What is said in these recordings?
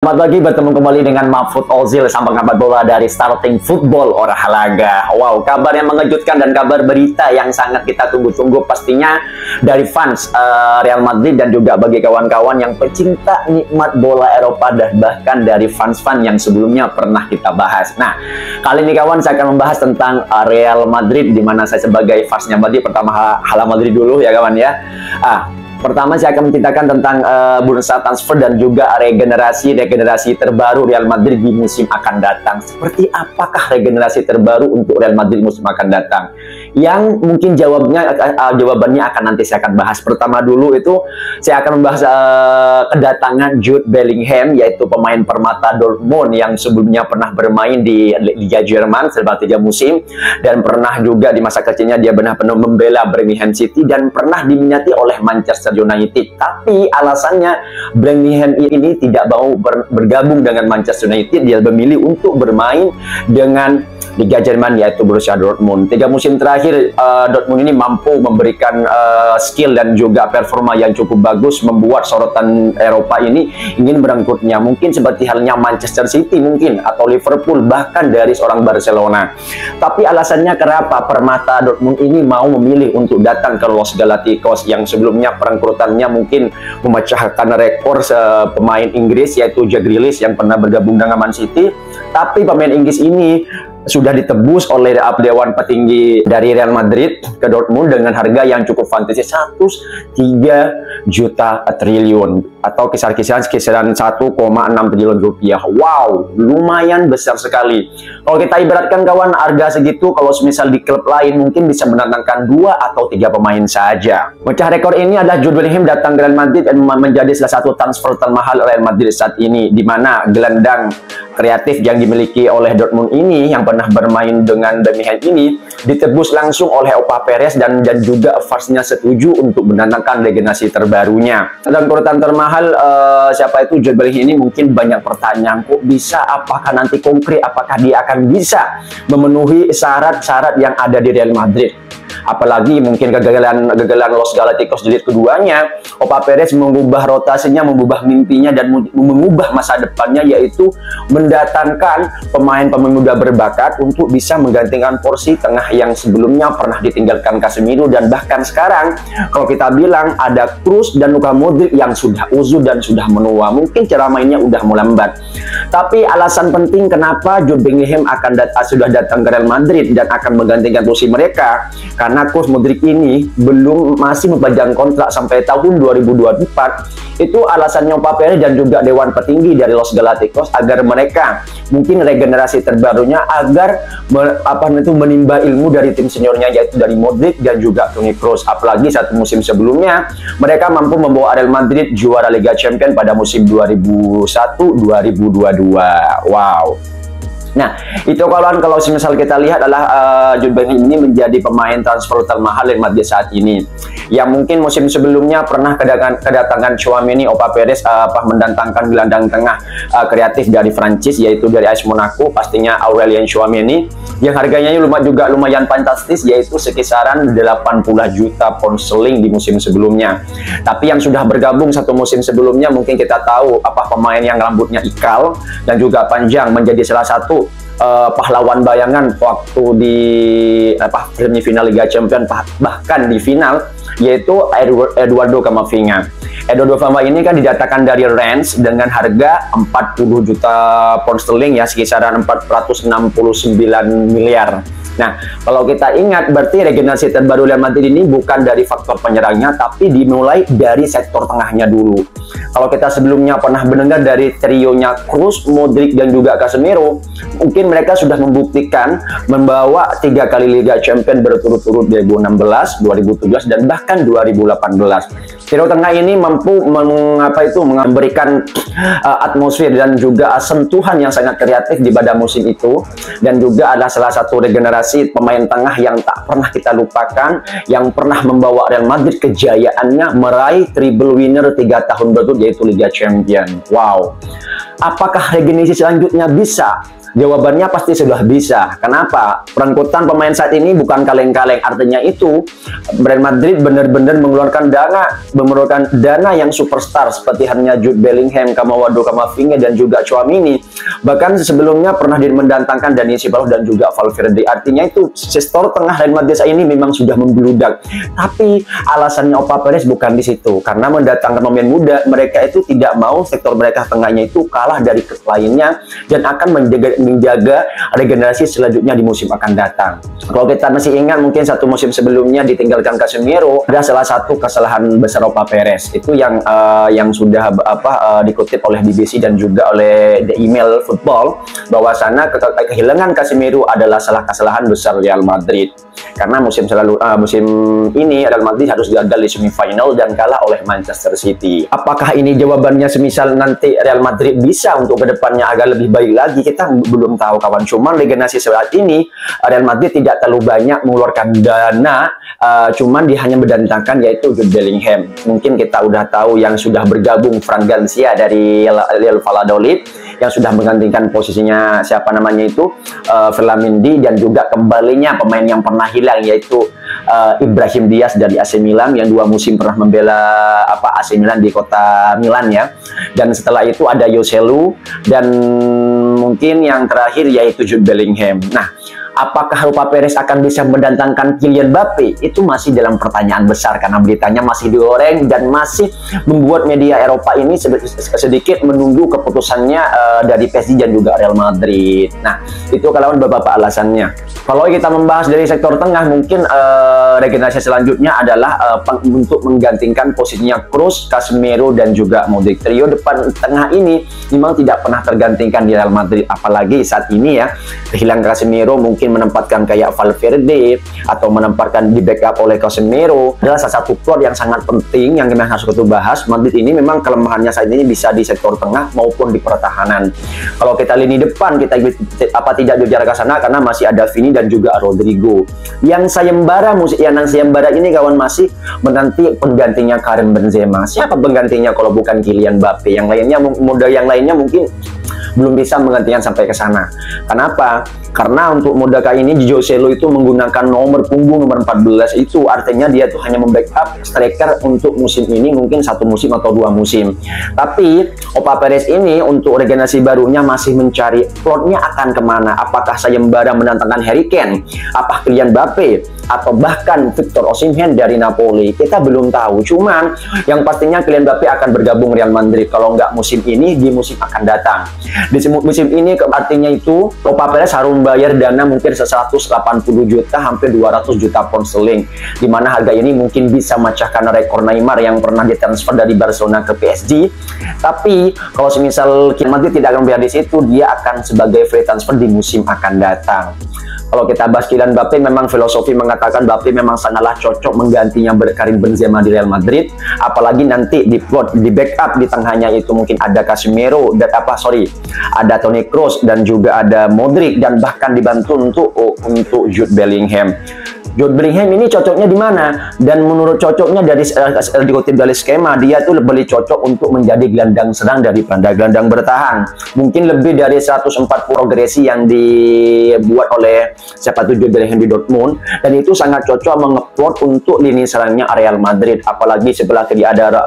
Selamat pagi, bertemu kembali dengan Mahfud Ozil, sampai kabar bola dari Starting Football Olahraga. Wow, kabar yang mengejutkan dan kabar berita yang sangat kita tunggu-tunggu pastinya dari fans Real Madrid dan juga bagi kawan-kawan yang pecinta nikmat bola Eropa dan bahkan dari fans-fans yang sebelumnya pernah kita bahas. Nah, kali ini kawan saya akan membahas tentang Real Madrid, di mana saya sebagai fansnya Madrid, pertama Hala Madrid dulu ya kawan ya. Pertama saya akan menceritakan tentang bursa transfer dan juga regenerasi terbaru Real Madrid di musim akan datang. Seperti apakah regenerasi terbaru untuk Real Madrid musim akan datang? Yang mungkin jawabannya akan nanti saya akan bahas. Pertama dulu itu saya akan membahas kedatangan Jude Bellingham, yaitu pemain permata Dortmund yang sebelumnya pernah bermain di Liga Jerman selama 3 musim dan pernah juga di masa kecilnya dia benar-benar membela Birmingham City dan pernah diminati oleh Manchester United. Tapi alasannya Bellingham ini tidak mau bergabung dengan Manchester United. Dia memilih untuk bermain dengan Liga Jerman, yaitu Borussia Dortmund. 3 musim terakhir Dortmund ini mampu memberikan skill dan juga performa yang cukup bagus, membuat sorotan Eropa ini ingin merengkutnya. Mungkin seperti halnya Manchester City mungkin, atau Liverpool, bahkan dari seorang Barcelona. Tapi alasannya kenapa permata Dortmund ini mau memilih untuk datang ke Los Galacticos yang sebelumnya perekrutannya mungkin memecahkan rekor pemain Inggris, yaitu Jack Grealish yang pernah bergabung dengan Man City. Tapi pemain Inggris ini sudah ditebus oleh Dewan Petinggi dari Real Madrid ke Dortmund dengan harga yang cukup fantastis, 103 juta triliun atau kisaran 1,6 triliun rupiah. Wow, lumayan besar sekali. Kalau kita ibaratkan kawan, harga segitu kalau misal di klub lain mungkin bisa mendatangkan 2 atau 3 pemain saja. Pecah rekor ini adalah Jude Bellingham datang ke Real Madrid dan menjadi salah satu transfer termahal Real Madrid saat ini, di mana gelandang kreatif yang dimiliki oleh Dortmund ini yang pernah bermain dengan Birmingham ini ditebus langsung oleh Opa Perez dan juga fansnya setuju untuk mendatangkan regenerasi terbarunya. Dan urutan termahal siapa itu Jude Bellingham ini mungkin banyak pertanyaan, kok bisa, apakah nanti konkret, apakah dia akan bisa memenuhi syarat-syarat yang ada di Real Madrid. Apalagi mungkin kegagalan Los Galacticos jilid keduanya, Opa Perez mengubah rotasinya, mengubah mimpinya dan mengubah masa depannya, yaitu mendatangkan pemain-pemain muda berbakat untuk bisa menggantikan porsi tengah yang sebelumnya pernah ditinggalkan Casemiro, dan bahkan sekarang kalau kita bilang ada Kroos dan Luka Modric yang sudah uzur dan sudah menua, mungkin cara mainnya udah melambat. Tapi alasan penting kenapa Jude Bellingham sudah datang ke Real Madrid dan akan menggantikan posisi mereka, karena Kroos Modric ini masih mempanjang kontrak sampai tahun 2024. Itu alasannya Pak Perez dan juga Dewan Petinggi dari Los Galacticos agar mereka mungkin regenerasi terbarunya agar menimba ilmu dari tim seniornya, yaitu dari Modric dan juga Toni Kroos. Apalagi satu musim sebelumnya mereka mampu membawa Real Madrid juara Liga Champions pada musim 2001-2022. Wow. Nah, itu kawan, kalau misal kita lihat adalah Jude Bellingham ini menjadi pemain transfer termahal Real Madrid saat ini. Yang mungkin musim sebelumnya pernah kedatangan Tchouaméni, Opa Perez mendatangkan gelandang tengah kreatif dari Prancis, yaitu dari AS Monaco, pastinya Aurelien Tchouaméni, yang harganya juga lumayan fantastis, yaitu sekisaran 80 juta pound sterling di musim sebelumnya. Tapi yang sudah bergabung satu musim sebelumnya mungkin kita tahu pemain yang rambutnya ikal dan juga panjang, menjadi salah satu pahlawan bayangan waktu di semifinal Liga Champions, bahkan di final, yaitu Eduardo Camavinga. Eduardo Camavinga ini kan didatakan dari Rennes dengan harga 40 juta pound sterling, ya sekisaran 469 miliar. Nah, kalau kita ingat, berarti regenerasi terbaru Real Madrid ini bukan dari faktor penyerangnya, tapi dimulai dari sektor tengahnya dulu. Kalau kita sebelumnya pernah mendengar dari trionya Kroos, Modric, dan juga Casemiro, mungkin mereka sudah membuktikan membawa 3 kali Liga Champions berturut-turut 2016, 2017, dan bahkan 2018. Trio tengah ini mampu memberikan atmosfer dan juga sentuhan yang sangat kreatif di pada musim itu, dan juga adalah salah satu regenerasi pemain tengah yang tak pernah kita lupakan, yang pernah membawa Real Madrid kejayaannya meraih triple winner 3 tahun berturut, yaitu Liga Champions. Wow. Apakah regenerasi selanjutnya bisa Jawabannya pasti sudah bisa. Kenapa? Perangkutan pemain saat ini bukan kaleng-kaleng. Artinya itu Real Madrid benar-benar mengeluarkan dana yang superstar seperti halnya Jude Bellingham, Camavinga dan juga Tchouaméni. Bahkan sebelumnya pernah mendatangkan Dani Ceballos dan juga Valverde. Artinya itu sektor tengah Real Madrid saat ini memang sudah membludak. Tapi alasannya Opa Perez bukan di situ. Karena mendatangkan pemain muda, mereka itu tidak mau sektor mereka tengahnya itu kalah dari klub lainnya dan akan menjaga regenerasi selanjutnya di musim akan datang. Kalau kita masih ingat mungkin satu musim sebelumnya ditinggalkan Casemiro, ada salah satu kesalahan besar Opa Perez itu yang sudah dikutip oleh BBC dan juga oleh The Email Football, bahwa sana kehilangan Casemiro adalah kesalahan besar Real Madrid. Karena musim ini Real Madrid harus gagal di semifinal dan kalah oleh Manchester City. Apakah ini jawabannya semisal nanti Real Madrid bisa untuk kedepannya agak lebih baik lagi? Kita belum tahu kawan. Cuman regenerasi saat ini Real Madrid tidak terlalu banyak mengeluarkan dana, cuman dia hanya mendatangkan yaitu Jude Bellingham. Mungkin kita udah tahu yang sudah bergabung Fran Garcia dari Real Valladolid yang sudah menggantikan posisinya siapa namanya itu Flamendi, dan juga kembalinya pemain yang pernah hilang yaitu Ibrahim Diaz dari AC Milan yang 2 musim pernah membela AC Milan di kota Milan ya. Dan setelah itu ada Joselu dan mungkin yang terakhir yaitu Jude Bellingham. Nah, apakah Opa Perez akan bisa mendatangkan Kylian Mbappe? Itu masih dalam pertanyaan besar karena beritanya masih digoreng dan masih membuat media Eropa ini sedikit menunggu keputusannya dari PSG dan juga Real Madrid. Nah, itu kalau beberapa alasannya. Kalau kita membahas dari sektor tengah, mungkin regenerasi selanjutnya adalah untuk menggantikan posisinya Kroos, Casemiro dan juga Modric. Trio depan tengah ini memang tidak pernah tergantikan di Real Madrid, apalagi saat ini ya kehilangan Casemiro, mungkin menempatkan kayak Valverde atau menempatkan di backup oleh Casemiro adalah salah satu plot yang sangat penting yang kita harus kita bahas. Madrid ini memang kelemahannya saat ini bisa di sektor tengah maupun di pertahanan. Kalau kita lini depan kita tidak bicara ke sana karena masih ada Vini dan juga Rodrigo. Yang sayembara ini kawan masih menanti penggantinya Karim Benzema. Siapa penggantinya kalau bukan Kylian Mbappe? Yang lainnya mungkin belum bisa menggantikan sampai ke sana. Kenapa? Karena untuk Modric ini Joselu itu menggunakan nomor punggung nomor 14, itu artinya dia tuh hanya membackup striker untuk musim ini, mungkin 1 musim atau 2 musim. Tapi Opa Perez ini untuk regenerasi barunya masih mencari plotnya akan kemana. Apakah sayembara mendatangkan Harry Kane, apa Kylian Mbappe, atau bahkan Victor Osimhen dari Napoli? Kita belum tahu. Cuman yang pastinya Kylian Mbappe akan bergabung Real Madrid, kalau nggak musim ini di musim akan datang. Di musim ini artinya itu Opa Perez harus membayar dana mungkin 180 juta hampir 200 juta pound sterling, di mana harga ini mungkin bisa memecahkan rekor Neymar yang pernah ditransfer dari Barcelona ke PSG. Tapi kalau semisal Kylian Mbappe tidak akan bayar di situ, dia akan sebagai free transfer di musim akan datang. Kalau kita bahas Kylian Mbappe, memang filosofi mengatakan Mbappe memang sangatlah cocok menggantinya Karim Benzema di Real Madrid. Apalagi nanti di backup di tengahnya itu mungkin ada Casemiro dan ada Toni Kroos dan juga ada Modric, dan bahkan dibantu untuk Jude Bellingham. Jude Bellingham ini cocoknya di mana? Dan menurut cocoknya dari dikutip dari skema, dia tuh lebih cocok untuk menjadi gelandang serang daripada gelandang bertahan. Mungkin lebih dari 140 progresi yang dibuat oleh Jude Bellingham di Dortmund, dan itu sangat cocok mengeplot untuk lini serangnya Real Madrid. Apalagi sebelah kiri ada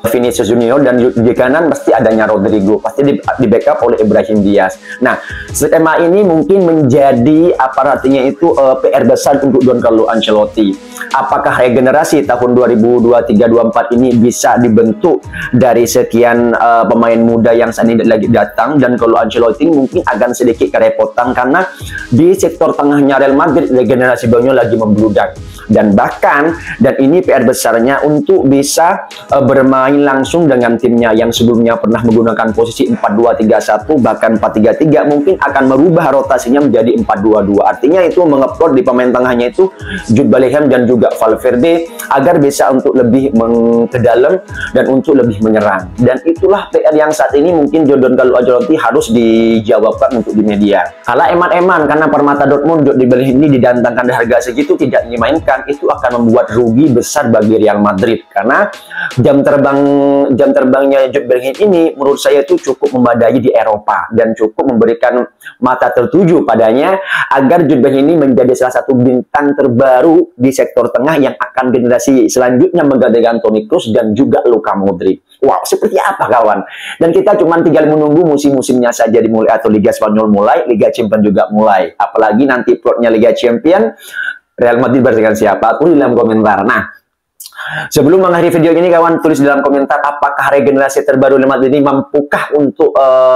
Vinicius Junior, dan di kanan pasti adanya Rodrigo, pasti di backup oleh Ibrahim Diaz. Nah, skema ini mungkin menjadi artinya itu PR besar untuk Don Carlo Ancelotti. Apakah regenerasi tahun 2023-24 ini bisa dibentuk dari sekian pemain muda yang saat ini lagi datang? Dan kalau Ancelotti mungkin akan sedikit kerepotan karena di sektor tengahnya Real Madrid regenerasi barunya lagi membludak. Dan ini PR besarnya untuk bisa bermain langsung dengan timnya yang sebelumnya pernah menggunakan posisi 4-2-3-1 bahkan 4-3-3, mungkin akan merubah rotasinya menjadi 4-2-2. Artinya itu mengeplot di pemain tengahnya itu yaitu Jude Bellingham dan juga Valverde, agar bisa untuk lebih ke dalam dan untuk lebih menyerang. Dan itulah PR yang saat ini mungkin Jurgen Ancelotti harus dijawabkan untuk di media. Kalau eman-eman karena Permata Dortmund Jude Bellingham ini didatangkan harga segitu tidak dimainkan, itu akan membuat rugi besar bagi Real Madrid, karena jam terbangnya Jude Bellingham ini menurut saya itu cukup memadai di Eropa dan cukup memberikan mata tertuju padanya agar Jude Bellingham ini menjadi salah satu bintang terbaru di sektor tengah yang akan generasi selanjutnya menggantikan Toni Kroos dan juga Luka Modric. Wow, seperti apa kawan? Dan kita cuma tinggal menunggu musim-musimnya saja dimulai, atau Liga Spanyol mulai, Liga Champions juga mulai. Apalagi nanti plotnya Liga Champions, Real Madrid bersihkan siapa? Tulis dalam komentar. Nah, sebelum mengakhiri video ini kawan, tulis dalam komentar apakah regenerasi terbaru Real Madrid ini mampukah untuk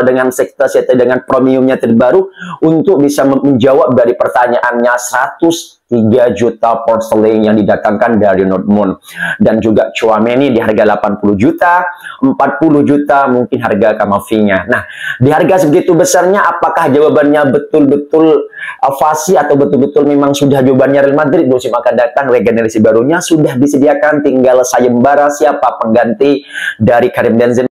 dengan sektor dengan premiumnya terbaru untuk bisa menjawab dari pertanyaannya 103 juta pound sterling yang didatangkan dari Dortmund, dan juga Tchouaméni di harga 80 juta, 40 juta mungkin harga Kamavinga. Nah, di harga segitu besarnya apakah jawabannya betul-betul fasi atau betul-betul memang sudah jawabannya Real Madrid musim akan datang? Regenerasi barunya sudah disediakan, tinggal sayembara siapa pengganti dari Karim Benzema.